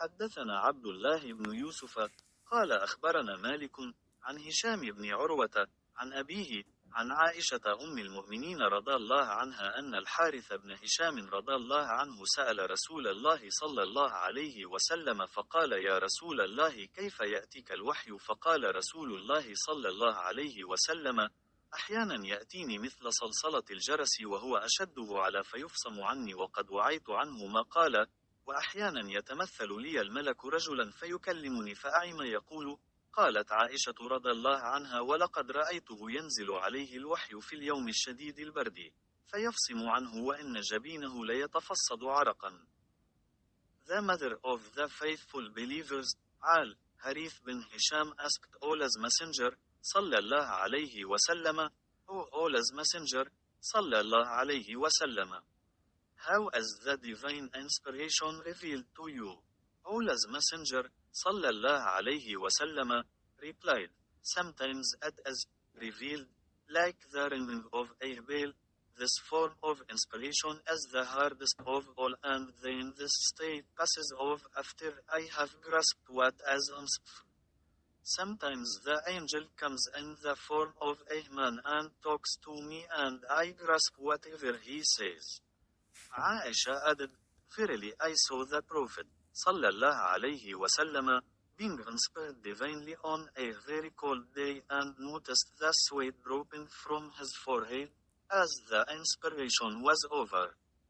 حدثنا عبد الله بن يوسف قال أخبرنا مالك عن هشام بن عروة عن أبيه عن عائشة أم المؤمنين رضي الله عنها أن الحارث بن هشام رضي الله عنه سأل رسول الله صلى الله عليه وسلم فقال يا رسول الله كيف يأتيك الوحي؟ فقال رسول الله صلى الله عليه وسلم أحيانا يأتيني مثل صلصلة الجرس وهو أشده على فيفصم عني وقد وعيت عنه ما قال، وأحيانا يتمثل لي الملك رجلا فيكلمني فأعم يقول. قالت عائشة رضي الله عنها ولقد رأيته ينزل عليه الوحي في اليوم الشديد البرد فيفصم عنه وإن جبينه ليتفصد عرقا. The mother of the faithful believers, Harith bin Hisham asked Allah's messenger, sallallahu alayhi wasallam, O Allah's messenger, sallallahu alayhi wasallam, how is the divine inspiration revealed to you? Allah's messenger, sallallahu alayhi wasallam, replied, sometimes it is revealed, like the ringing of a bell. This form of inspiration is the hardest of all, and then this state passes off after I have grasped what is unspoken. Sometimes the angel comes in the form of a man and talks to me, and I grasp whatever he says. Aisha added, verily I saw the Prophet, sallallahu alayhi wasallam, being inspired divinely on a very cold day and noticed the sweat dropping from his forehead. As the inspiration was over,